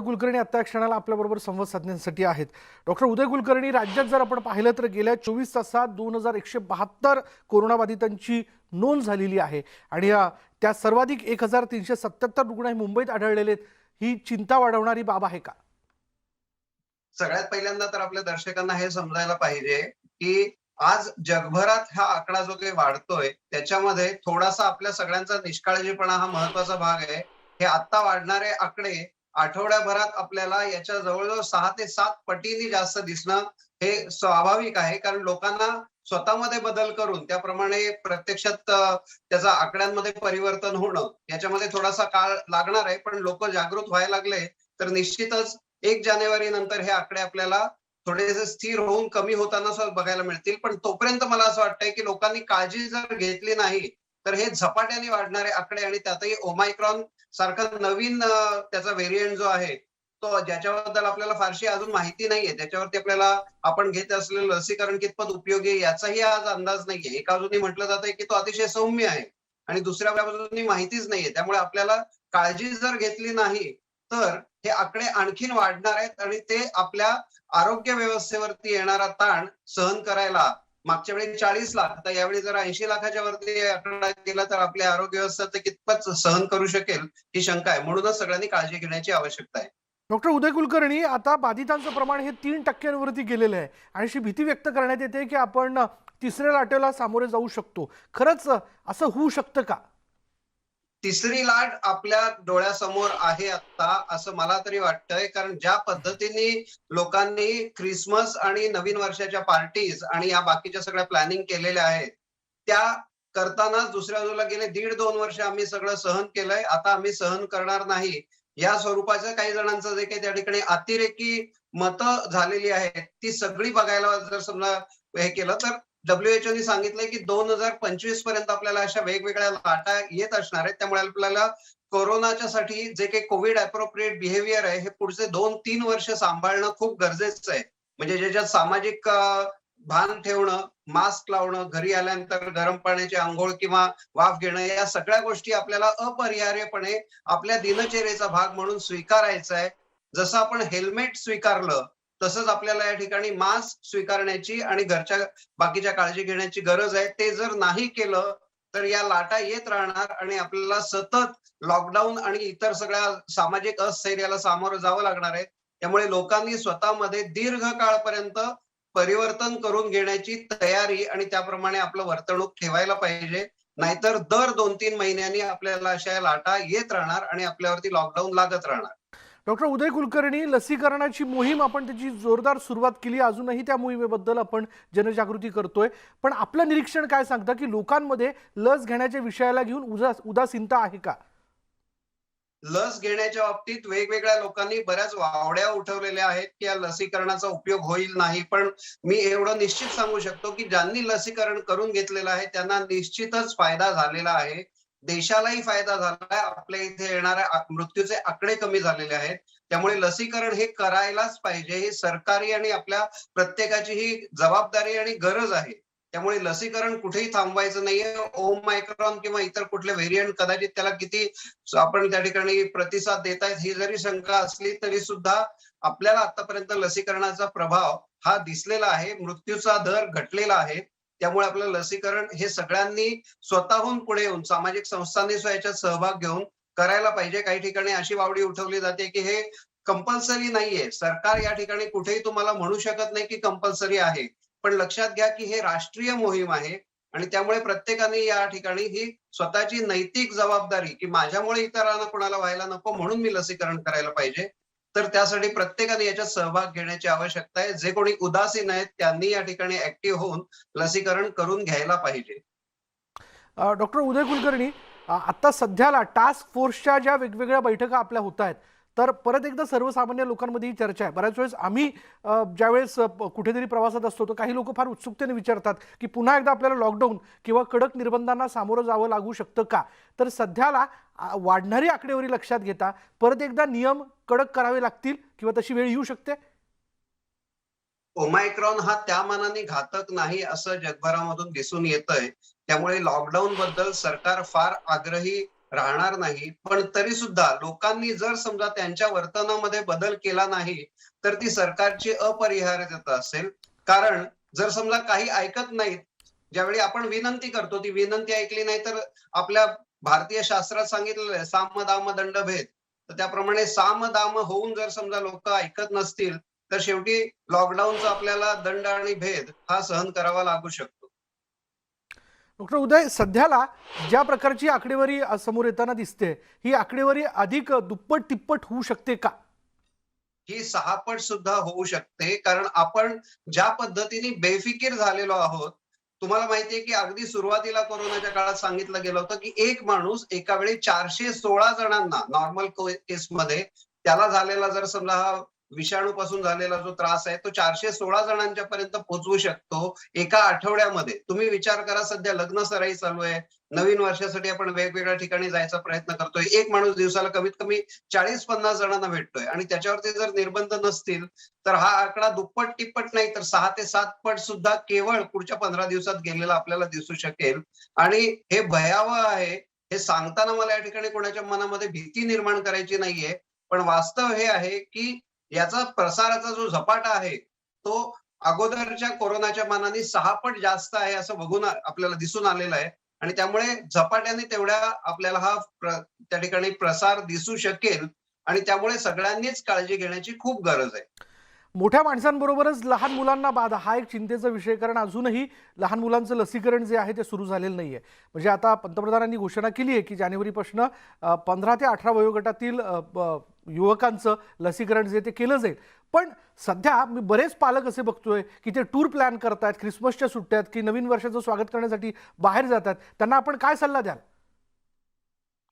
कुलकर्णी आता या क्षणाला आपल्याबरोबर संवाद साधण्यासाठी आहेत. डॉक्टर उदय कुलकर्णी, राज्यात जर आपण पाहिलं तर गेल्या 24 तासात 2172 कोरोनाबाधितांची नोंद झालेली आहे आणि त्या सर्वाधिक 1377 रुग्ण मुंबईत आढळलेले आहेत. ही चिंता वाढवणारी बाब आहे का? सगळ्यात पहिल्यांदा तर आपल्या दर्शकांना हे समजायला पाहिजे की आज जगभरात हा आकडा जो काही वाढतोय त्याच्यामध्ये थोडासा आपल्या सगळ्यांचा निष्काळजीपणा हा महत्वाचा भाग आहे. हे आता वाढणारे आकडे आठवड्याभरात आपल्याला याच्या जवळजवळ 6 ते 7 पटीने जास्त दिसणं हे स्वाभाविक आहे, कारण लोकांना स्वतःमध्ये बदल करून त्याप्रमाणे प्रत्यक्षात त्याचा आकड्यांमध्ये परिवर्तन होणं याच्यामध्ये थोडासा काळ लागणार आहे. पण लोक जागृत व्हायला लागले तर निश्चितच 1 जानेवारी नंतर हे आकडे आपल्याला थोडेसे स्थिर होऊन कमी होताना सुद्धा बघायला मिळतील. पण तोपर्यंत मला असं वाटतंय की लोकांनी काळजी जर घेतली नाही तर हे झपाट्याने वाढणारे आकडे आणि त्यातही ओमायक्रॉन सारखा नवीन त्याचा व्हेरियंट जो आहे तो ज्याच्याबद्दल आपल्याला फारशी अजून माहिती नाहीये, त्याच्यावरती आपल्याला आपण घेत असलेलं लसीकरण कितपत उपयोगी आहे याचाही आज अंदाज नाहीये. एका बाजूने म्हटलं जातंय की तो अतिशय सौम्य आहे आणि दुसऱ्या बाजूने माहितीच नाहीये. त्यामुळे आपल्याला काळजी जर घेतली नाही तर हे आकडे आणखीन वाढणार आहेत आणि ते आपल्या आरोग्य व्यवस्थेवरती येणारा ताण सहन करायला मागच्या वेळी 40 लाख आता यावेळी जर 80 लाखाच्या वरती आकडा गेला तर आपल्या आरोग्य व्यवस्था ते कितपत सहन करू शकेल ही शंका आहे. म्हणूनच सगळ्यांनी काळजी घेण्याची आवश्यकता आहे. डॉक्टर उदय कुलकर्णी, आता बाधितांचं प्रमाण हे 3% गेलेलं आहे आणि अशी भीती व्यक्त करण्यात येते की आपण तिसऱ्या लाटेला सामोरे जाऊ शकतो. खरंच असं होऊ शकतं का? तिसरी लाट आपल्या डोळ्यासमोर आहे आता असं मला तरी वाटतंय, कारण ज्या पद्धतीने लोकांनी ख्रिसमस आणि नवीन वर्षाच्या पार्टीज आणि या बाकीच्या सगळ्या प्लॅनिंग केलेल्या आहेत त्या करताना दुसऱ्या बाजूला गेले 1.5-2 वर्ष आम्ही सगळं सहन केलंय, आता आम्ही सहन करणार नाही या स्वरूपाचं काही जणांचं जे काही त्या ठिकाणी अतिरेकी मतं झालेली आहेत ती सगळी बघायला जर समजा हे केलं तर WHO ने सांगितलंय की 2025 पर्यंत आपल्याला अशा वेगवेगळ्या लाटा येत असणार आहेत. त्यामुळे आपल्याला कोरोनाच्या साठी जे काही कोविड अप्रोप्रिएट बिहेवियर आहे हे पुढचे 2-3 वर्ष सांभाळणं खूप गरजेचं आहे. म्हणजे ज्याच्यात सामाजिक भान ठेवणं, मास्क लावणं, घरी आल्यानंतर गरम पाण्याची अंघोळ किंवा वाफ घेणं या सगळ्या गोष्टी आपल्याला अपरिहार्यपणे आपल्या दिनचर्येचा भाग म्हणून स्वीकारायचा आहे. जसं आपण हेल्मेट स्वीकारलं तसंच आपल्याला या ठिकाणी मास्क स्वीकारण्याची आणि घरच्या बाकीच्या काळजी घेण्याची गरज आहे. ते जर नाही केलं तर या लाटा येत राहणार आणि आपल्याला सतत लॉकडाऊन आणि इतर सगळ्या सामाजिक अस्थिर्याला सामोरं जावं लागणार आहे. त्यामुळे लोकांनी स्वतःमध्ये दीर्घकाळपर्यंत परिवर्तन करून घेण्याची तयारी आणि त्याप्रमाणे आपलं वर्तणूक ठेवायला पाहिजे. नाहीतर दर 2-3 महिन्यांनी आपल्याला अशा लाटा येत राहणार आणि आपल्यावरती लॉकडाऊन लागत राहणार. डॉक्टर उदय कुलकर्णी, लसीकरणाची मोहीम आपण त्याची जोरदार सुरुवात केली, अजूनही त्या मोहिमेबद्दल आपण जनजागृती करतोय. पण आपलं निरीक्षण काय सांगतं की लोकांमध्ये लस घेण्याच्या विषयाला घेऊन उदासीनता आहे का? लस घेण्याच्या बाबतीत वेगवेगळ्या लोकांनी बऱ्याच वावड्या उठवलेल्या आहेत की या लसीकरणाचा उपयोग होईल नाही. पण मी एवढं निश्चित सांगू शकतो की ज्यांनी लसीकरण करून घेतलेलं आहे त्यांना निश्चितच फायदा झालेला आहे. देशालाही फायदा झालाय. आपल्या इथे येणाऱ्या मृत्यूचे आकडे कमी झालेले आहेत. त्यामुळे लसीकरण हे करायलाच पाहिजे. हे सरकारी आणि आपल्या प्रत्येकाची ही जबाबदारी आणि गरज आहे. त्यामुळे लसीकरण कुठेही थांबवायचं नाहीये. ओमायक्रॉन किंवा इतर कुठले व्हेरियंट कदाचित त्याला किती आपण त्या ठिकाणी प्रतिसाद देतायत ही जरी शंका असली तरी सुद्धा आपल्याला आतापर्यंत लसीकरणाचा प्रभाव हा दिसलेला आहे. मृत्यूचा दर घटलेला आहे. त्यामुळे आपलं लसीकरण हे सगळ्यांनी स्वतःहून पुढे येऊन सामाजिक संस्थांनी याच्यात सहभाग घेऊन करायला पाहिजे. काही ठिकाणी अशी वावडी उठवली जाते की हे कंपल्सरी नाहीये. सरकार या ठिकाणी कुठेही तुम्हाला म्हणू शकत नाही की कंपल्सरी आहे. पण लक्षात घ्या की हे राष्ट्रीय मोहीम आहे आणि त्यामुळे प्रत्येकाने या ठिकाणी ही स्वतःची नैतिक जबाबदारी की माझ्यामुळे इतरांना कोणाला व्हायला नको म्हणून मी लसीकरण करायला पाहिजे. तर त्यासाठी प्रत्येकाने याच्यात सहभाग घेण्याची आवश्यकता आहे. जे कोणी उदासीन आहेत त्यांनी या ठिकाणी ऍक्टिव्ह होऊन लसीकरण करून घ्यायला पाहिजे. डॉक्टर उदय कुलकर्णी, आता सध्याला टास्क फोर्सच्या ज्या वेगवेगळ्या बैठका आपल्या होत आहेत, तर परत एकदा सर्वसामान्य लोकांमध्ये ही चर्चा आहे. बऱ्याच वेळेस आम्ही ज्यावेळेस कुठेतरी प्रवासात असतो तर काही लोक फार उत्सुकतेने विचारतात की पुन्हा एकदा आपल्याला लॉकडाऊन किंवा कडक निर्बंधांना सामोरं जावं लागू शकतं का? तर सध्याला वाढणारी आकडेवारी लक्षात घेता परत एकदा नियम कडक करावे लागतील किंवा तशी वेळ येऊ शकते? ओमायक्रॉन हा त्या मानाने घातक नाही असं जगभरामधून दिसून येतंय. त्यामुळे लॉकडाऊन बद्दल सरकार फार आग्रही राहणार नाही. पण तरी सुद्धा लोकांनी जर समजा त्यांच्या वर्तनामध्ये बदल केला नाही, तर ती सरकारची अपरिहार्यता असेल. कारण जर समजा काही ऐकत नाहीत, ज्यावेळी आपण विनंती करतो, ती विनंती ऐकली नाही तर आपल्या भारतीय शास्त्रात सांगितलेलं आहे, साम, दाम, दंड, भेद. तर त्याप्रमाणे साम, दाम होऊन जर समजा लोक ऐकत नसतील, तर शेवटी लॉकडाऊनचा आपल्याला दंड आणि भेद हा सहन करावा लागू शकतो. डॉक्टर उदय, सध्याला ज्या प्रकारची आकडेवारी समोर येताना दिसते, ही आकडेवारी अधिक दुप्पट तिप्पट होऊ शकते का? ही 6 पट सुद्धा होऊ शकते. कारण आपण ज्या पद्धतीने बेफिकीर झालेलो आहोत. तुम्हाला माहितीये की अगदी सुरुवातीला कोरोनाच्या काळात सांगितलं गेलं होतं की एक माणूस एका वेळी 416 जणांना नॉर्मल केसमध्ये त्याला झालेला जर समजा हा विषाणूपासून झालेला जो त्रास आहे तो 416 जणांच्या पर्यंत पोहोचवू शकतो एका आठवड्यामध्ये. तुम्ही विचार करा, सध्या लग्न सराई चालू आहे. नवीन वर्षासाठी आपण वेगवेगळ्या ठिकाणी जायचा प्रयत्न करतोय. एक माणूस दिवसाला कमीत कमी 40-50 जणांना भेटतोय आणि त्याच्यावरती जर निर्बंध नसतील तर हा आकडा दुप्पट तिप्पट नाही तर 6 ते 7 पट सुद्धा केवळ पुढच्या 15 दिवसात गेलेला आपल्याला दिसू शकेल. आणि हे भयावह आहे. हे सांगताना मला या ठिकाणी कोणाच्या मनामध्ये भीती निर्माण करायची नाहीये. पण वास्तव हे आहे की याचा प्रसाराचा जो झपाटा आहे तो अगोदरच्या कोरोनाच्या मानाने 6 पट जास्त आहे असं बघून आपल्याला दिसून आलेलं आहे. आणि त्यामुळे झपाट्याने तेवढ्या आपल्याला हा त्या ठिकाणी प्रसार दिसू शकेल. आणि त्यामुळे सगळ्यांनीच काळजी घेण्याची खूप गरज आहे. मोठ्या माणसांबरोबरच लहान मुलांना बाधा हा एक चिंतेचा विषय, कारण अजूनही लहान मुलांचं लसीकरण जे आहे ते सुरू झालेलं नाहीये. म्हणजे आता पंतप्रधानांनी घोषणा केली आहे की जानेवारीपासून 15 ते 18 वयोगटातील युवकांचं लसीकरण जे ते केलं जाईल. पण सध्या मी बरेच पालक असे बघतोय की ते टूर प्लॅन करतायत, क्रिसमसच्या सुट्ट्यात की नवीन वर्षाचं स्वागत करण्यासाठी बाहेर जातात. त्यांना आपण काय सल्ला द्याल?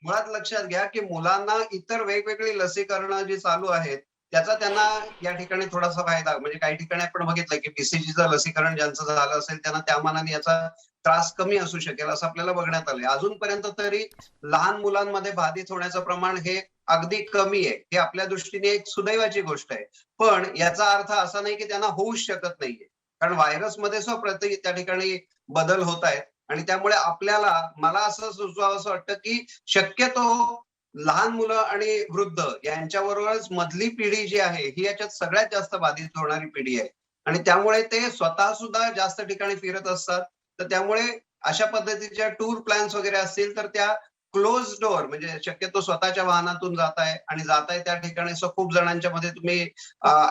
मुळात लक्षात घ्या की मुलांना इतर वेगवेगळी लसीकरणं जी चालू आहेत त्याचा त्यांना या ठिकाणी थोडासा फायदा, म्हणजे काही ठिकाणी आपण बघितलं की बीसीजीचं लसीकरण ज्यांचं झालं असेल त्यांना त्या मानाने याचा त्रास कमी असू शकेल असं आपल्याला बघण्यात आलंय. अजूनपर्यंत तरी लहान मुलांमध्ये बाधित होण्याचं प्रमाण हे अगदी कमी आहे. हे आपल्या दृष्टीने एक सुदैवाची गोष्ट आहे. पण याचा अर्थ असा नाही की त्यांना होऊच शकत नाहीये. कारण व्हायरसमध्ये प्रति त्या ठिकाणी बदल होत आहेत. आणि त्यामुळे आपल्याला, मला असं सुचवावंसं वाटतं की शक्यतो लहान मुलं आणि वृद्ध यांच्याबरोबरच मधली पिढी जी आहे ही याच्यात सगळ्यात जास्त बाधित होणारी पिढी आहे. आणि त्यामुळे ते स्वतः सुद्धा जास्त ठिकाणी फिरत असतात. तर त्यामुळे अशा पद्धतीच्या टूर प्लॅन्स वगैरे असतील तर त्या क्लोज डोअर, म्हणजे शक्यतो स्वतःच्या वाहनातून जाताय आणि जाताय त्या ठिकाणी खूप जणांच्या मध्ये तुम्ही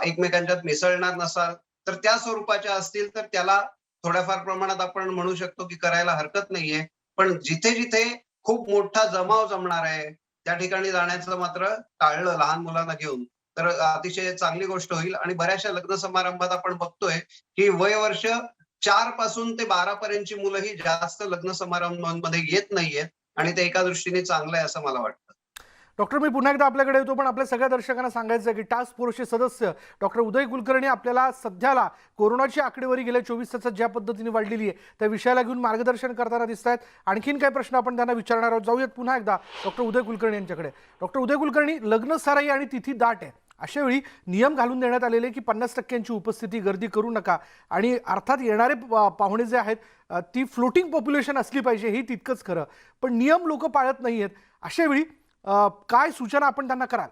एकमेकांच्यात मिसळणार नसाल तर त्या स्वरूपाच्या असतील तर त्याला थोड्याफार प्रमाणात आपण म्हणू शकतो की करायला हरकत नाहीये. पण जिथे जिथे खूप मोठा जमाव जमणार आहे त्या ठिकाणी जाण्याचं मात्र टाळलं लहान मुलांना घेऊन तर अतिशय चांगली गोष्ट होईल. आणि बऱ्याचशा लग्न समारंभात आपण बघतोय की वयवर्ष 4 पासून ते 12 पर्यंतची मुलंही जास्त लग्न समारंभांमध्ये येत नाहीयेत आणि ते एका दृष्टीने चांगलं आहे असं मला वाटतं. डॉक्टर, मी पुन्हा एकदा आपल्याकडे येतो, पण आपल्या सगळ्या दर्शकांना सांगायचं आहे की टास्क फोर्सचे सदस्य डॉक्टर उदय कुलकर्णी आपल्याला सध्याला कोरोनाची आकडेवारी गेल्या 24 तासात ज्या पद्धतीने वाढलेली आहे त्या विषयाला घेऊन मार्गदर्शन करताना दिसत आहेत. आणखीन काही प्रश्न आपण त्यांना विचारणार आहोत. जाऊयात पुन्हा एकदा डॉक्टर उदय कुलकर्णी यांच्याकडे. डॉक्टर उदय कुलकर्णी, लग्न सराई आणि तिथी दाट आहे, अशा वेळी नियम घालून देण्यात आलेले की 50% उपस्थिती, गर्दी करू नका. आणि अर्थात येणारे पाहुणे जे आहेत ती फ्लोटिंग पॉप्युलेशन असली पाहिजे, ही तितकंच खरं. पण नियम लोक पाळत नाहीयेत. अशा वेळी काय सूचना आपण त्यांना कराल?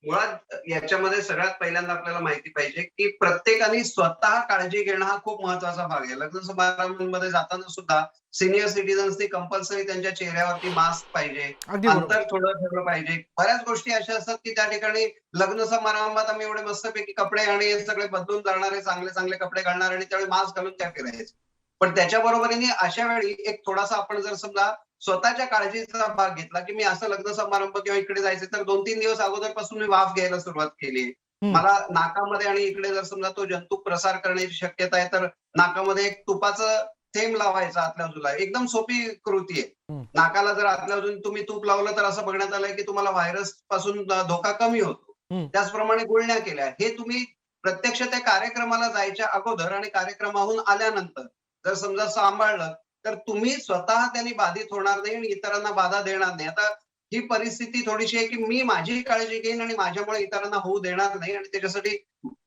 मुळात याच्यामध्ये सगळ्यात पहिल्यांदा आपल्याला माहिती पाहिजे की प्रत्येकाने स्वतः काळजी घेणं हा खूप महत्वाचा भाग आहे. लग्न समारंभामध्ये जाताना सुद्धा सिनियर सिटीजन्सनी कंपल्सरी त्यांच्या चेहऱ्यावरती मास्क पाहिजे, अगदी बरोबर. अंतर थोडं ठेवलं पाहिजे. बऱ्याच गोष्टी अशा असतात की त्या ठिकाणी लग्न समारंभात आम्ही एवढे मस्तपैकी कपडे आणि हे सगळे बदलून जाणारे चांगले चांगले कपडे घालणार आणि त्यावेळी मास्क घालून त्या फिरायचे. पण त्याच्या बरोबरीने अशा वेळी एक थोडासा आपण जर समजा स्वतःच्या काळजीचा भाग घेतला की मी असं लग्न समारंभ किंवा इकडे जायचं तर 2-3 दिवस अगोदरपासून मी वाफ घ्यायला सुरुवात केली. मला नाकामध्ये आणि इकडे जर समजा तो जंतू प्रसार करण्याची शक्यता आहे तर नाकामध्ये एक तुपाचं थेंब लावायचा आतल्या बाजूला. एकदम सोपी कृती आहे. नाकाला जर आतल्या बाजून तुम्ही तूप लावलं तर असं बघण्यात आलंय की तुम्हाला व्हायरस पासून धोका कमी होतो. त्याचप्रमाणे गुळण्या केल्या. हे तुम्ही प्रत्यक्ष त्या कार्यक्रमाला जायच्या अगोदर आणि कार्यक्रमाहून आल्यानंतर जर समजा सांभाळलं तर तुम्ही स्वतः त्यांनी बाधित होणार नाही आणि इतरांना बाधा देणार नाही. आता ही परिस्थिती थोडीशी आहे की मी माझी काळजी घेईन आणि माझ्यामुळे इतरांना होऊ देणार नाही. आणि त्याच्यासाठी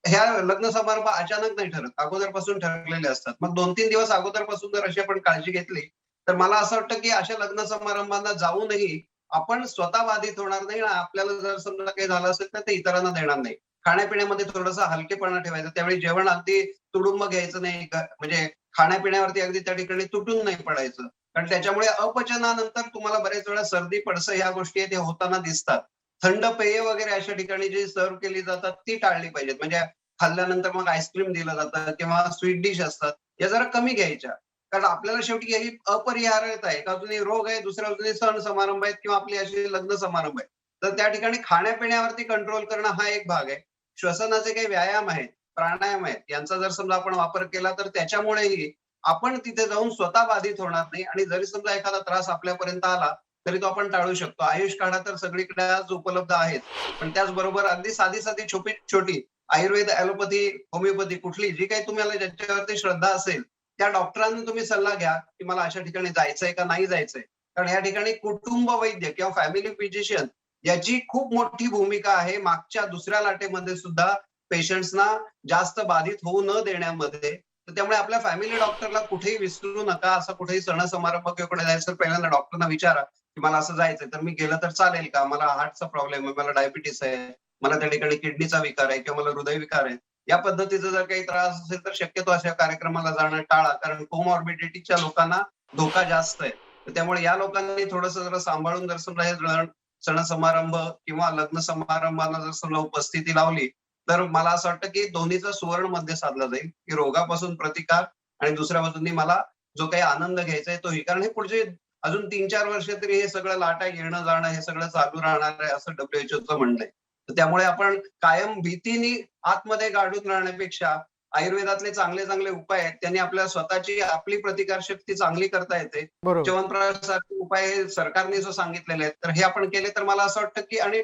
ह्या लग्न समारंभ अचानक नाही ठरत, अगोदरपासून ठरलेले असतात. मग 2-3 दिवस अगोदरपासून जर अशी आपण काळजी घेतली तर मला असं वाटतं की अशा लग्न समारंभांना जाऊनही आपण स्वतः बाधित होणार नाही आणि आपल्याला जर समजा काही झालं असेल तर ते इतरांना देणार नाही. खाण्यापिण्यामध्ये थोडासा हलकेपणा ठेवायचा. त्यावेळी जेवण अगदी तुडुंब घ्यायचं नाही. म्हणजे खाण्यापिण्यावरती अगदी त्या ठिकाणी तुटून नाही पडायचं. कारण त्याच्यामुळे अपचनानंतर तुम्हाला बरेच वेळा सर्दी, पडसं ह्या गोष्टी आहेत, होताना दिसतात. थंड पेय वगैरे अशा ठिकाणी जी सर्व्ह केली जातात ती टाळली पाहिजेत. म्हणजे खाल्ल्यानंतर मग आईस्क्रीम दिलं जातं किंवा स्वीट डिश असतात, या जरा कमी घ्यायच्या. कारण आपल्याला शेवटी ही अपरिहार्यता आहे. एका बाजूने रोग आहे, दुसऱ्या बाजूने सण समारंभ आहेत किंवा आपली अशी लग्न समारंभ आहेत. तर त्या ठिकाणी खाण्यापिण्यावरती कंट्रोल करणं हा एक भाग आहे. श्वसनाचे काही व्यायाम आहेत, प्राणायाम आहेत, यांचा जर समजा आपण वापर केला तर त्याच्यामुळेही आपण तिथे जाऊन स्वतः बाधित होणार नाही आणि जरी समजा एखादा त्रास आपल्यापर्यंत आला तरी तो आपण टाळू शकतो. आयुष काढा तर सगळीकडे आज उपलब्ध आहेत. पण त्याचबरोबर अगदी साधी छोटी आयुर्वेद, ॲलोपॅथी, होमिओपॅथी कुठली जी काही तुम्हाला ज्याच्यावरती श्रद्धा असेल, त्या डॉक्टरांना तुम्ही सल्ला घ्या, की मला अशा ठिकाणी जायचंय का नाही जायचंय. कारण या ठिकाणी कुटुंब वैद्य किंवा फॅमिली फिजिशियन याची खूप मोठी भूमिका आहे मागच्या दुसऱ्या लाटेमध्ये सुद्धा पेशंट्सना जास्त बाधित होऊ न देण्यामध्ये. तर त्यामुळे आपल्या फॅमिली डॉक्टरला कुठेही विसरू नका. असं कुठेही सण-समारंभ किंवा कुठे जायचं पहिल्यांदा डॉक्टरना विचारा, की मला असं जायचंय तर मी गेलं तर चालेल का? मला हार्टचा प्रॉब्लेम आहे, मला डायबिटीस आहे, मला त्या ठिकाणी किडनीचा विकार आहे किंवा मला हृदयविकार आहे. या पद्धतीचा जर काही त्रास असेल तर शक्यतो अशा कार्यक्रमाला जाणं टाळा. कारण कोमॉर्बिडिटीच्या लोकांना धोका जास्त आहे. तर त्यामुळे या लोकांनी थोडंसं जरा सांभाळून जर समजा हे सण-समारंभ किंवा लग्न समारंभाला जर समजा उपस्थिती लावली, तर मला असं वाटतं की दोन्हीचा सुवर्ण मध्य साधला जाईल, की रोगापासून प्रतिकार आणि दुसऱ्या बाजूनी मला जो काही आनंद घ्यायचा आहे तोही. कारण हे पुढचे अजून 3-4 वर्ष तरी हे सगळं लाटा येणं जाणं हे सगळं चालू राहणार आहे असं WHO म्हणणं आहे. तर त्यामुळे आपण कायम भीतीने आतमध्ये गाडून राहण्यापेक्षा आयुर्वेदातले चांगले उपाय आहेत. त्यांनी आपल्या स्वतःची आपली प्रतिकारशक्ती चांगली करता येते. बरोबर. च्यवनप्रकाशासारखे उपाय हे सरकारने जो सांगितलेले आहेत, तर हे आपण केले तर मला असं वाटतं की आणि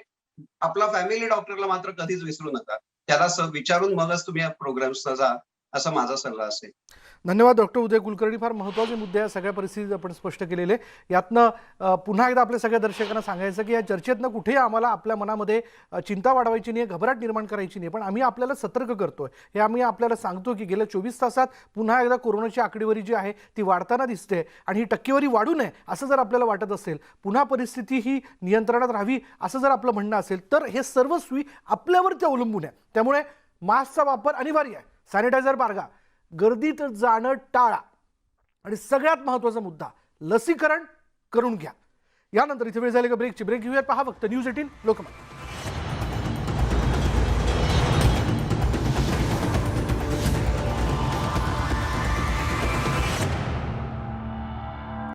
आपला फॅमिली डॉक्टरला मात्र कधीच विसरू नका. त्याला विचारून मगच तुम्ही या प्रोग्राम्सला जा, असा माझा सल्ला असेल. धन्यवाद डॉक्टर उदय कुलकर्णी. फार महत्त्वाचे मुद्दे या सगळ्या परिस्थितीत आपण स्पष्ट केलेले. यातनं पुन्हा एकदा आपल्या सगळ्या दर्शकांना सांगायचं की या चर्चेतनं कुठेही आम्हाला आपल्या मनामध्ये चिंता वाढवायची नाही, घबराट निर्माण करायची नाही. पण आम्ही आपल्याला सतर्क करतोय. हे आम्ही आपल्याला सांगतो की गेल्या 24 तासात पुन्हा एकदा कोरोनाची आकडेवारी जी आहे ती वाढताना दिसते आणि ही टक्केवारी वाढू नये असं जर आपल्याला वाटत असेल, पुन्हा परिस्थिती ही नियंत्रणात राहावी असं जर आपलं म्हणणं असेल, तर हे सर्वस्वी आपल्यावरती अवलंबून आहे. त्यामुळे मास्कचा वापर अनिवार्य आहे. सॅनिटायझर बाळगा, गर्दीत जाणं टाळा आणि सगळ्यात महत्त्वाचा मुद्दा लसीकरण करून घ्या. यानंतर इथे वेळ झाली का ब्रेकची. ब्रेक घेऊयात. पहा फक्त न्यूज 18 लोकमत.